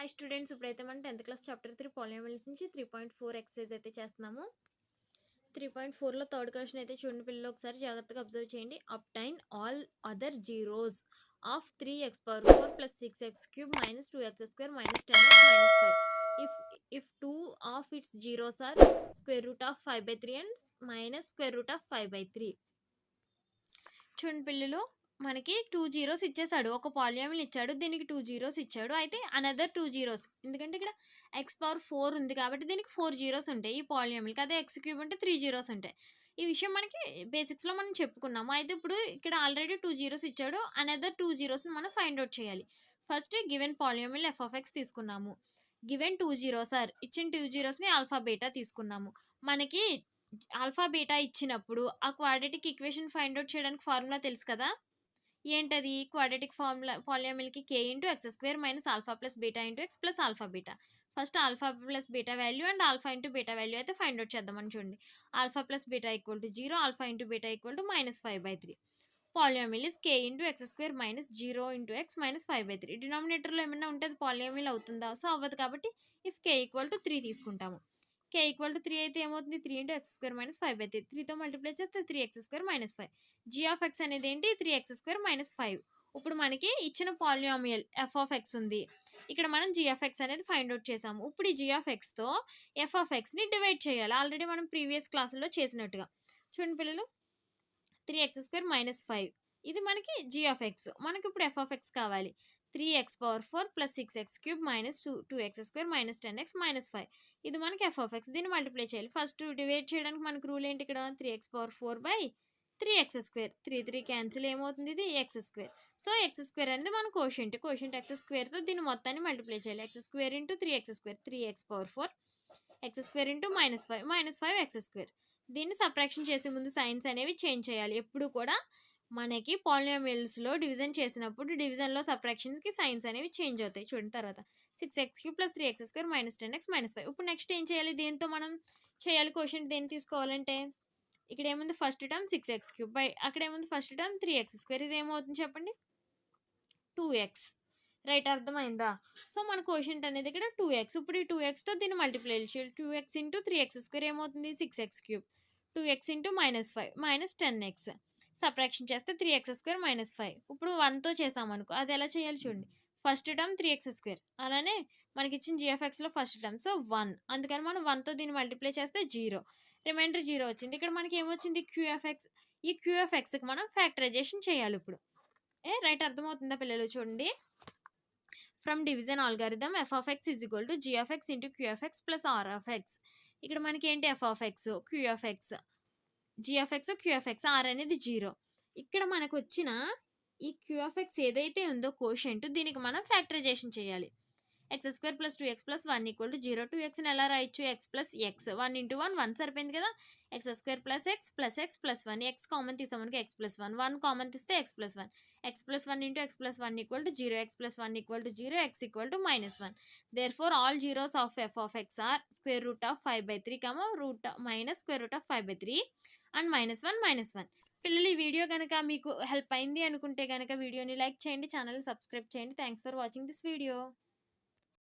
Hi students, ఇప్పుడైతే మనం 10th class chapter 3 polynomials నుంచి 3.4 ఎక్సర్సైజ్ అయితే చేస్తున్నాము. 3.4లో థర్డ్ క్వశ్చన్ అయితే చూడండి పిల్లలు, ఒకసారి జాగ్రత్తగా అబ్జర్వ్ చేయండి. Obtain all other zeros of 3x⁴ plus 6x³ minus 2x² minus 10x minus 5 if two of its zeros are square root of 5/3 and minus square root of 5/3. చూడండి పిల్లలు, మనకి 2 జీరోస్ ఇచ్చేసాడు. ఒక పాలినామియల్ ఇచ్చాడు, దీనికి 2 జీరోస్ ఇచ్చాడు. అయితే అనదర్ 2 జీరోస్, ఎందుకంటే ఇక్కడ x⁴ ఉంది కాబట్టి దీనికి 4 జీరోస్ ఉంటాయి ఈ పాలినామియల్కి. అదే x³ అంటే 3 జీరోస్ ఉంటాయి. ఈ విషయం మనకి బేసిక్స్లో మనం చెప్పుకున్నాము. అయితే ఇప్పుడు ఇక్కడ ఆల్రెడీ 2 జీరోస్ ఇచ్చాడు, అనదర్ 2 జీరోస్ని మనం ఫైండ్ అవుట్ చేయాలి. ఫస్ట్ గివెన్ పాలినామియల్ f(x) తీసుకున్నాము. గివెన్ 2 జీరోస్ ఆర్, ఇచ్చిన 2 జీరోస్ని ఆల్ఫా బీటా తీసుకున్నాము. మనకి ఆల్ఫా బీటా ఇచ్చినప్పుడు ఆ క్వాడ్రాటిక్ ఈక్వేషన్ ఫైండ్ అవుట్ చేయడానికి ఫార్ములా తెలుసు కదా. ఏంటది? క్వాడ్రాటిక్ ఫార్ములా పాలినామియల్కి k into x² minus alpha plus beta into x plus alpha beta. First alpha plus beta value and alpha into beta value అయితే find out చేద్దామని చూడండి. Alpha plus beta equal to 0, alpha into beta equal to -5/3. Polynomial is k into x² minus 0 into x minus 5/3. డినామినేటర్లో ఏమైనా ఉంటే అది polynomial అవుతుందా? So అవ్వదు కాబట్టి ఇఫ్ k ఈక్వల్ టు 3 తీసుకుంటాము. k ఈక్వల్ టు 3 అయితే ఏమవుతుంది? 3 ఇంటూ x² మైనస్ 5/3. 3తో మల్టిప్లై చేస్తే 3x² మైనస్ 5. g(x) అనేది ఏంటి? 3x² minus 5. ఇప్పుడు మనకి ఇచ్చిన పాలినామియల్ f(x) ఉంది. ఇక్కడ మనం g(x) అనేది ఫైండ్ అవుట్ చేసాము. ఇప్పుడు ఈ g(x)తో f(x)ని డివైడ్ చేయాలి. ఆల్రెడీ మనం ప్రీవియస్ క్లాసుల్లో చేసినట్టుగా. చూడండి పిల్లలు, 3x² మైనస్ 5 ఇది మనకి g(x). మనకి ఇప్పుడు f(x) కావాలి. 3x⁴ plus 6x³ minus 2x² minus 10x minus 5 ఇది మనకి f(x). దీన్ని మల్టిప్లై చేయాలి. ఫస్ట్ డివైడ్ చేయడానికి మనకు రూల్ ఏంటి? ఇక్కడ 3x⁴/3x². 3 క్యాన్సిల్, ఏమవుతుంది? ఇది x². సో x² అనేది మన కోషెంట్ x²తో దీన్ని మొత్తాన్ని మల్టిప్లై చేయాలి. x² into 3x², 3x⁴ x² into -5 దీన్ని సబ్ట్రాక్షన్ చేసే ముందు సైన్స్ అనేవి చేంజ్ చేయాలి. ఎప్పుడు కూడా మనకి పాలినామియల్స్లో డివిజన్ చేసినప్పుడు డివిజన్లో సబ్ట్రాక్షన్స్కి సైన్స్ అనేవి చేంజ్ అవుతాయి. చూడండి తర్వాత 6x³ plus 3x² minus 10x minus 5. ఇప్పుడు నెక్స్ట్ ఏం చేయాలి? దీంతో మనం చేయాలి కోషెంట్. దేన్ని తీసుకోవాలంటే ఇక్కడ ఏముంది? ఫస్ట్ టర్మ్ 6x³ బై అక్కడ ఏముంది? First term 3x². ఇది ఏమవుతుంది చెప్పండి? 2x. రైట్, అర్థమైందా? సో మన కోషెంట్ అనేది ఇక్కడ 2x. ఇప్పుడు ఈ 2xతో దీన్ని మల్టిప్లై చేయాలి. 2x ఇంటూ 3x² ఏమవుతుంది? 6x³. 2x into -5 minus 10x. Subtraction చేస్తే 3x² మైనస్ 5. ఇప్పుడు 1తో చేసామనుకో, అది ఎలా చేయాలి చూడండి. ఫస్ట్ టర్మ్ 3x², అలానే మనకి ఇచ్చిన g(x)లో ఫస్ట్ టర్మ్, సో 1. అందుకని మనం 1తో దీన్ని మల్టిప్లై చేస్తే 0, రిమైండర్ 0 వచ్చింది. ఇక్కడ మనకి ఏమొచ్చింది? q(x). ఈ q(x)కి మనం ఫ్యాక్టరైజేషన్ చేయాలి ఇప్పుడు. రైట్, అర్థమవుతుందా పిల్లలు? చూడండి, from division algorithm f(x) is equal to g(x) into q(x) plus r(x). ఇక్కడ మనకి ఏంటి? f(x), q(x), g(x), q(x), r అనేది 0. ఇక్కడ మనకు వచ్చిన ఈ q(x) ఏదైతే ఉందో కోషెంట్, దీనికి మనం ఫ్యాక్టరైజేషన్ చేయాలి. x² plus 2x plus 1 equal to 0. 2xని ఎలా రాయొచ్చు? x plus x. 1 ఇంటూ 1 1 సరిపోయింది కదా. x² plus x plus x plus 1. x common తీసామనుకో x ప్లస్ 1. 1 కామన్ తీస్తే x plus 1. x plus 1 into x plus 1 equal to 0. x plus 1 equal to 0. x equal to -1. Therefore all zeros of f(x) are square root of 5/3 minus square root of 5/3 and -1. పిల్లలు, ఈ video కనుక మీకు help అయింది అనుకుంటే కనుక వీడియోని like చేయండి, ఛానల్ని సబ్స్క్రైబ్ చేయండి. Thanks for watching this video.